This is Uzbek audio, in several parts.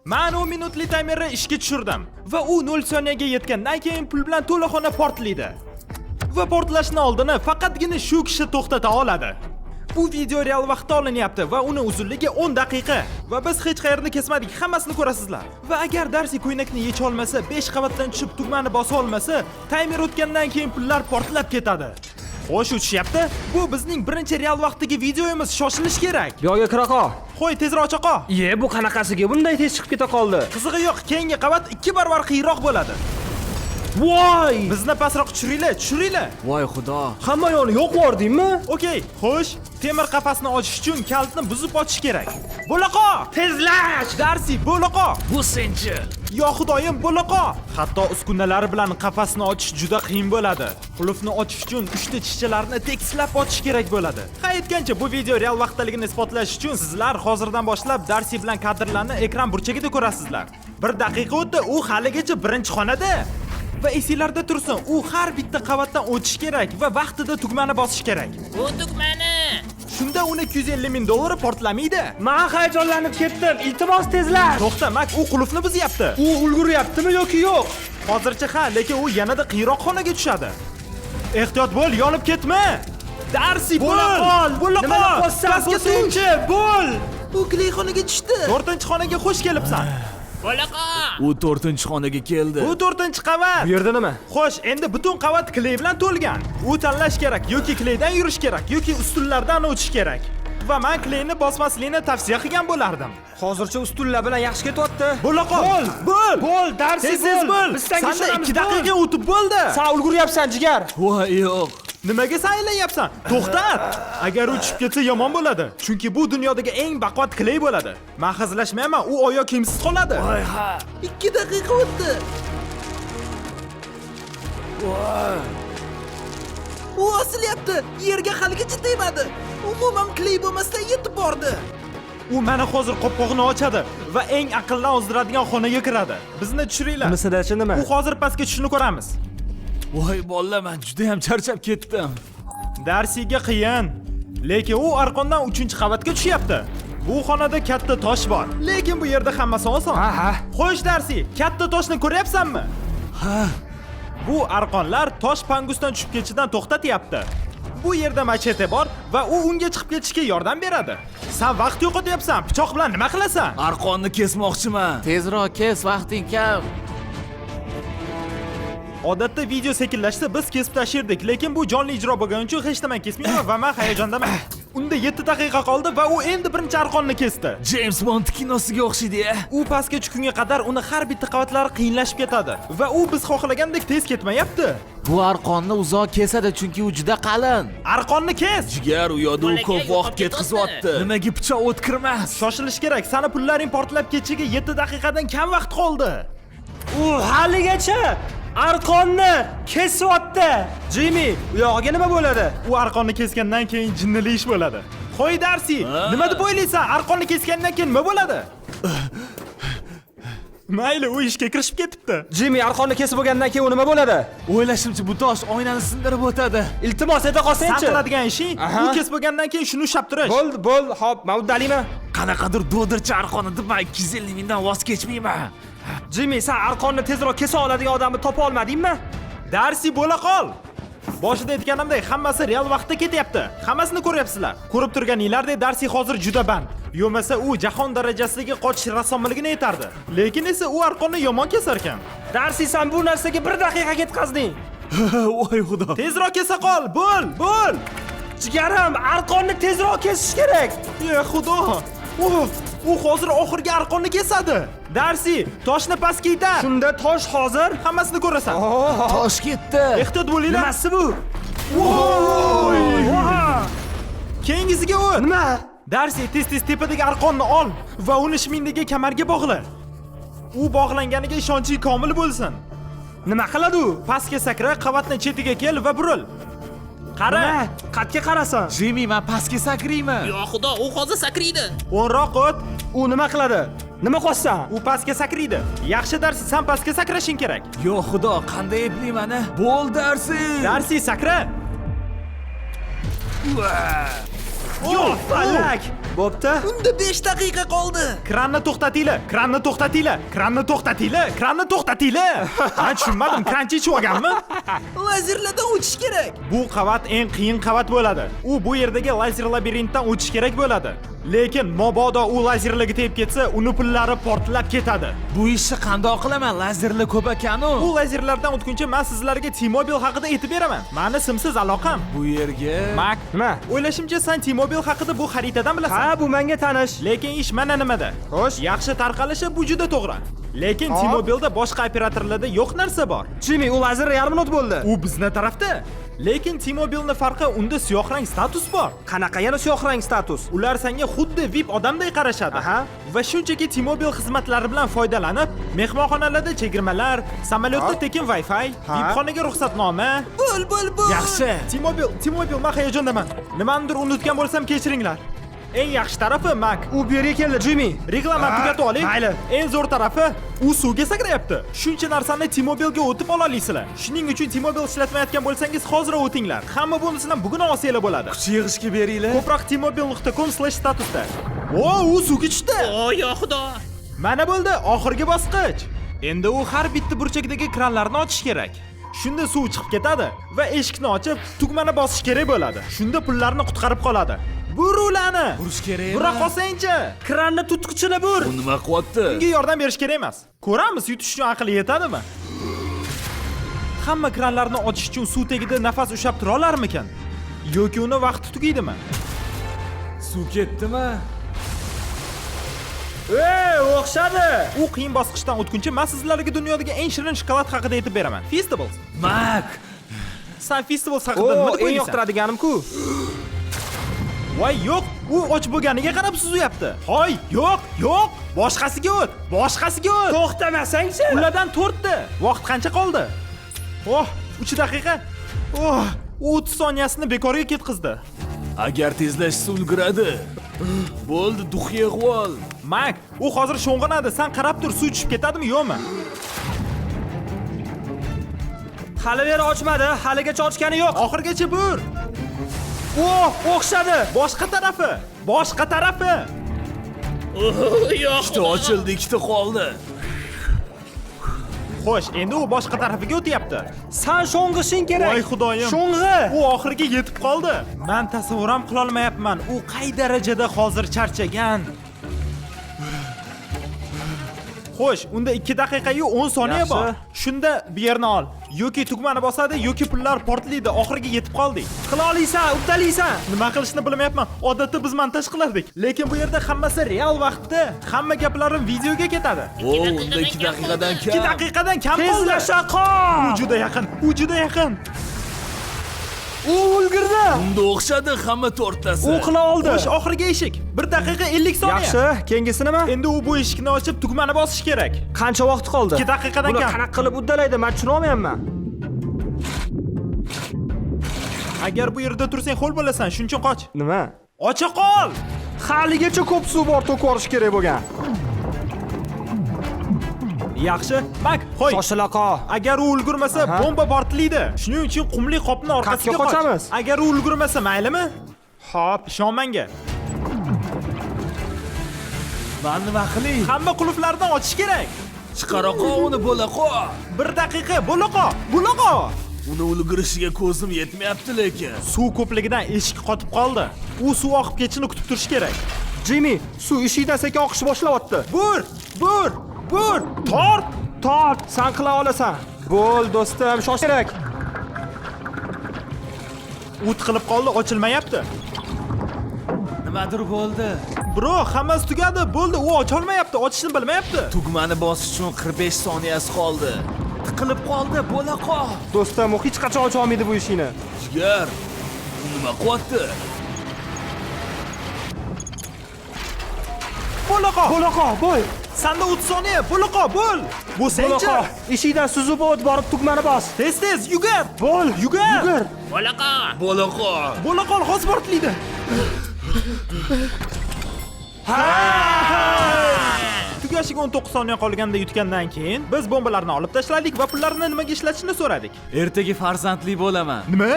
Men 10 minutli taymerni ishga tushirdim va u 0 soniyaga yetgandan keyin pul bilan to'la xona portlaydi. Va portlashning oldini faqatgina shu kishi to'xtata oladi. Bu video real vaqtda olinyapti va uni uzunligi 10 daqiqa va biz hech qayerni kesmadik, hammasini ko'rasizlar. Va agar Darsi ko'ynakni yecha olmasa, 5 qavatdan tushib tugmani bosa olmasa, taymer o'tgandan keyin pullar portlab ketadi. Xo'sh, uchyapti? Bu bizning birinchi real vaqtdagi videomiz, shoshilish kerak. Yo'lga kira qol. Qo'y, tezroq cho'qo. Bu qanaqasiga bunday tez chiqib keta qoldi? Qizig'i yo'q, keyingi qavat 2 barobar qiyroq bo'ladi. Voy! Bizni pastroq tushiringlar. Voy xudo. Hamma yo'lni yo'q bordingmi? Okey, xo'sh, temir qafasni ochish uchun kalitni buzib ochish kerak. Bo'loqo! Tezlash! Darsi, bo'loqo! Bu senchi. Yo xudoyim, bo'loqo! Hatto uskunalari bilan qafasni ochish juda qiyin bo'ladi. Qulfni ochish uchun 3 ta tishchalarni tekislab ochish kerak bo'ladi. Aytgancha, bu video real vaqtdaligini isbotlash uchun sizlar hozirdan boshlab Darsi bilan kadrlarni ekran burchagida ko'rasizlar. 1 daqiqa o'tdi, u haligacha birinchi xonada. Va esinglarda tursin, u har bitta qavatdan o'tish kerak va vaqtida tugmani bosish kerak. Bu tugmani. Shunda uni 250 ming dollar portlamaydi. Men hayajonlanib ketdim. Iltimos tezlash. To'xta, Mak, u qulfni buzyapti. U ulguryaptimi yoki yo'q? Hozircha ha, lekin u yanada qiyroq xonaga tushadi. Ehtiyot bo'l, yonib ketma. Darsi, bo'l. Nima qilsan? Senchi, bo'l. U kleyxonaga tushdi. 4-xonaga xush kelibsan. Bo'loqo. U 4-xonaga keldi. Bu 4-qavat. Bu yerda nima? Xo'sh, endi butun qavat kley bilan to'lgan. U tanlash kerak, yoki kleydan yurish kerak, yoki ustunlardan o'tish kerak. Va men kleyni bosmaslikni tavsiya qilgan bo'lardim. Hozircha ustunlar bilan yaxshi ketyapti. Bo'loqo. Bo'l, Darsi bo'l. Biz senga 2 daqiqa o'tib bo'ldi. Sen ulguryapsan, jigar. Voy yo'q. Nimaga saylayapsan? To'xtat! Agar u tushib ketsa yomon bo'ladi. Chunki bu dunyodagi eng baquvvat kley bo'ladi. Men hazillashmayman, u oyoq kiyimsiz qoladi. Voy ha. 2 daqiqa o'tdi. Voy. U osilyapti. Yerga haligacha tegmadi. Umuman kley bo'lmasdan yetib bordi. U mana hozir qopqog'ini ochadi va eng aqldan ozdiradigan xonaga kiradi. Bizni tushiringlar. Bunisidachi nima? U hozir pastga tushishini ko'ramiz. Voy bolalar, men juda ham charchab ketdim. Darsiga qiyin, lekin u arqondan 3-qavatga tushyapti. Bu xonada katta tosh bor, lekin bu yerda hammasi oson. Ha. Xo'sh Darsi, katta toshni ko'ryapsanmi? Ha. Bu arqonlar tosh pangusdan tushib ketishidan to'xtatyapti. Bu yerda machete bor va u unga chiqib ketishga yordam beradi. Sen vaqt yo'qotyapsan, pichoq bilan nima qilasan? Arqonni kesmoqchiman. Tezroq kes, vaqting kam. Odatda video sekinlashsa biz kesib tashirdik, lekin bu jonli ijro bo'lgani uchun hech nima kesmayman va men hayajondaman. Unda 7 daqiqa qoldi va u endi birinchi arqonni kesdi. James Bond kinosiga o'xshaydi-ya. U pastga tushgunga qadar uni har bitta qavatlari qiyinlashib ketadi va u biz xohlagandek tez ketmayapti. Bu arqonni uzoq kesadi chunki u juda qalin. Arqonni kes. Jigar u yo'da u ko'p vaqt ketqizyapti. Nimaga pichoq o'tkirmas? Shoshilish kerak. Sani pullaring portlab ketishiga 7 daqiqadan kam vaqt qoldi. U haligacha arqonni kesyapti. Jimmy, u yog'iga nima bo'ladi? U arqonni kesgandan keyin jinnili ish bo'ladi. Qo'y Darsi, nima deb o'ylaysan? Arqonni kesgandan keyin nima bo'ladi? Mayli, u ishga kirishib ketibdi. Jimmy, arqonni kesib bo'lgandan keyin u nima bo'ladi? O'ylashimcha bu tosh oynani sindirib o'tadi. Iltimos eta Sen qolsanchi. qiladigan ishing u kesib bo'lgandan keyin shuni ushlab turish. Bo'l, hop, men uddaliyman. Qanaqadir do'dirchi arqonni deb men 250 mingdan voz kechmayman. Jimmy, sen arqonni tezroq kesa oladigan odamni topa olmadingmi? Darsi bo'la qol. Boshida aytganimdek, hammasi real vaqtda ketyapti. Hammasini ko'ryapsizlar. Ko'rib turganinglardek Darsi hozir juda band. Yo'masa u jahon darajasidagi qochish rassomligini yetardi. Lekin esa u arqonni yomon kesar ekan. Darsi, sen bu narsaga 1 daqiqa ketqazding. Voy xudo. Tezroq kesa qol. Bo'l. Jigarim, arqonni tezroq kesish kerak. Ey xudo. U hozir oxirgi arqonni kesadi. Darsi, toshni pastga itar. Shunda tosh hozir Hammasini ko'rasan. Tosh ketdi. Ehtiyot bo'linglar. nimasi bu? Voy! Keyingisiga o't. Nima? Darsi, tez tepadagi arqonni ol va uni shimindagi kamarga bog'la. U bog'langaniga ishonching komil bo'lsin. Nima qiladi u? Pastga sakra, qavatning chetiga kel va buril. Qara. Qatga qarasan. Jimmy, men pastga sakrayman. Yo xudo, u hozir sakraydi. O'nroq o't. U nima qiladi? Nima qilsan? U pastga sakraydi. Yaxshi Darsi, sen pastga sakrashing kerak. Yo xudo, qanday eplayman a? Bo'l Darsi. Darsi, sakra. Yo, falak. Bo'pti. Unda 5 daqiqa qoldi. Kranni to'xtatinglar. Kranni to'xtatinglar. Kranni to'xtatinglar. Kranni to'xtatinglar. Men tushunmadim. Kranchi ichib olganmi? Lazerlardan o'tish kerak. Bu qavat eng qiyin qavat bo'ladi. U bu yerdagi lazer labirintdan o'tish kerak bo'ladi. Lekin mabodo u lazerlarga tegib ketsa, uni pullari portlab ketadi. Bu ishni qanday qilaman? Lazerlar ko'p ekan-u. Bu lazerlardan o'tguncha men sizlarga T-Mobile haqida aytib beraman. Meni simsiz aloqam. Bu yerga Mak, Nima? o'ylashimcha sen T-Mobile haqida bu xaritadan bilasan. Ha, bu menga tanish. Lekin ish mana nimada? Xo'sh. Yaxshi tarqalishi bu juda to'g'ri. Lekin Hop. T-Mobile'da boshqa operatorlarda yo'q narsa bor. Jimmy, u lazer yarim minut bo'ldi. U bizning tarafda. Lekin T-Mobile'ning farqi unda siyoh rang status bor. Qanaqa yana siyoh rang status? Ular senga xuddi VIP odamday qarashadi. Aha. Va shunchaki T-Mobile xizmatlari bilan foydalanib, mehmonxonalarda chegirmalar, samolyotda Ha. tekin Wi-Fi, Ha. VIP xonaga ruxsatnoma. Bo'l. yaxshi. T-Mobile, men hayajondaman. Nimanidir unutgan bo'lsam kechiringlar. Eng yaxshi tarafi Mac. U bu yerga keldi, Jimmy. Reklamani tugatib oling. Mayli. Eng zo'r tarafi u suvga sakrayapti. Shuncha narsani T-Mobile'ga o'tib ola olasizlar. Shuning uchun T-Mobile ishlatmayotgan bo'lsangiz hozir o'tinglar. Hamma bonusini bugun olsanglar bo'ladi. Yig'ishga beringlar. Ko'proq tmobile.com/statusda. U suvga tushdi. O, yo xudo. Mana bo'ldi, oxirgi bosqich. Endi u har bitta burchakdagi kranlarni ochish kerak. Shunda suv chiqib ketadi va eshikni ochib, tugmani bosish kerak bo'ladi. Shunda pullarni qutqarib qoladi. Bur ularni. Urish kerakmi? Bura qolsangchi. Kranni tutqichini bur. Bu nima qilyapti? Unga yordam berish kerak emas. Ko'ramiz, yutish uchun aqli yetadimi? Hamma kranlarni ochish uchun suv tagida nafas ushlab tura olarmikan? Yoki uni vaqti tugaydimi? Suv ketdimi? O'xshadi. U qiyin bosqichdan o'tguncha men sizlarga dunyodagi eng shirin shokolad haqida aytib beraman. Feastables. Mak, Sen Feastables haqida nima O, deb eng o'ylaysan? yoqtiradiganim-ku. Voy, yo'q, u och bo'lganiga qarab suzayapti. Hoy, yo'q. Boshqasiga o't. To'xtamasang-chi. Ulardan 4 ta. Vaqt qancha qoldi? 3 daqiqa. 30 soniyasini bekorga ketkizdi. agar tezlashsa ulguradi. Bo'ldi, duh yig'vol. Mak, u hozir sho'ng'inadi. Sen qarab tur, suv tushib ketadimi, yo'qmi? Hali beri ochmadi, haligacha ochgani yo'q. Oxirgacha bur. O'xshadi. Boshqa tarafi. Ikkita ochildi, ikkita qoldi. Xo'sh, endi u boshqa tarafiga o'tyapti. Sen sho'ng'ishing kerak. Voy xudoyim. Sho'ng'i. U oxiriga yetib qoldi. Men tasavvur ham qila olmayapman. U qay darajada hozir charchagan. Xo'sh, unda 2 daqiqa-yu 10 soniya Yaxshi. bor. Shunda bu yerni ol. Yoki tugmani bosadi, yoki pullar portlaydi. Oxiriga yetib qoldik. Qila olsan, uddalaysan. Nima qilishni bilmayapman. Odatda biz montaj qilardik. Lekin bu yerda hammasi real vaqtda. Hamma gaplarim videoga ketadi. Unda 2 daqiqadan 2 kam. daqiqadan kam qoldi. Tezlasha qol. U juda yaqin. U ulgurdi. Unda o'xshadi hamma to'rttasi. U qila oldi. Xo'sh, oxirgi eshik. 1 daqiqa 50 soniya. Yaxshi, keyingisi nima? Endi u bu eshikni ochib tugmani bosish kerak. Qancha vaqt qoldi? 2 daqiqadan Buni kam. qanaqa qilib uddalaydi? Men tushuna olmayapman. Agar bu yerda tursang ho'l bo'lasan, shuning uchun qoch. Nima? Ocha qol. Haligacha ko'p suv bor, to'kib yuborish kerak bo'lgan. Yaxshi. Mak, qo'y. Shoshila qol. Agar u ulgurmasa, Aha. bomba portlaydi. Shuning uchun qumli qopni orqasiga Qatga qochamiz. Agar u ulgurmasa, maylimi? Xo'p. Ishon menga. Men nima qilay? Hamma qulflarni ochish kerak. Chiqaroqo uni bo'laqo. 1 daqiqa, bo'loqo. Uni ulgurishiga ko'zim yetmayapti lekin. Suv ko'pligidan eshik qotib qoldi. U suv oqib ketishini kutib turish kerak. Jimmy, suv eshikdan sekin oqish boshlayapti. Bur. Tort, sen qila olasan. Bo'l, do'stim, shosh kerak. U tiqilib qoldi, ochilmayapti. Nimadir bo'ldi. Bro, hammasi tugadi. Bo'ldi, u ocha olmayapti, ochishni bilmayapti. Tugmani bosish uchun 45 soniyasi qoldi. Tiqilib qoldi, bo'laqo. Do'stim, u hech qachon ocha olmaydi bu ishini. Jigar. Nima qilyapti? Bo'loqo. Bo'l. Sanda 30 soniya, bo'loqo, bo'l. Bu senchi? Eshikdan suzib o't, borib tugmani bos. Tez, yugur. Bo'l, Yugur. Bo'laqo. Bo'loqo hozir portlaydi. Tugashiga 19 soniya qolganda yutgandan keyin biz bombalarni olib tashladik va pullarni nimaga ishlatishni so'radik. Ertaga farzandli bo'laman. Nima?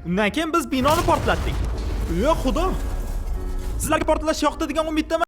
Undan keyin biz binoni portlatdik. Yo xudo. Sizlarga portlash yoqdi degan umiddaman.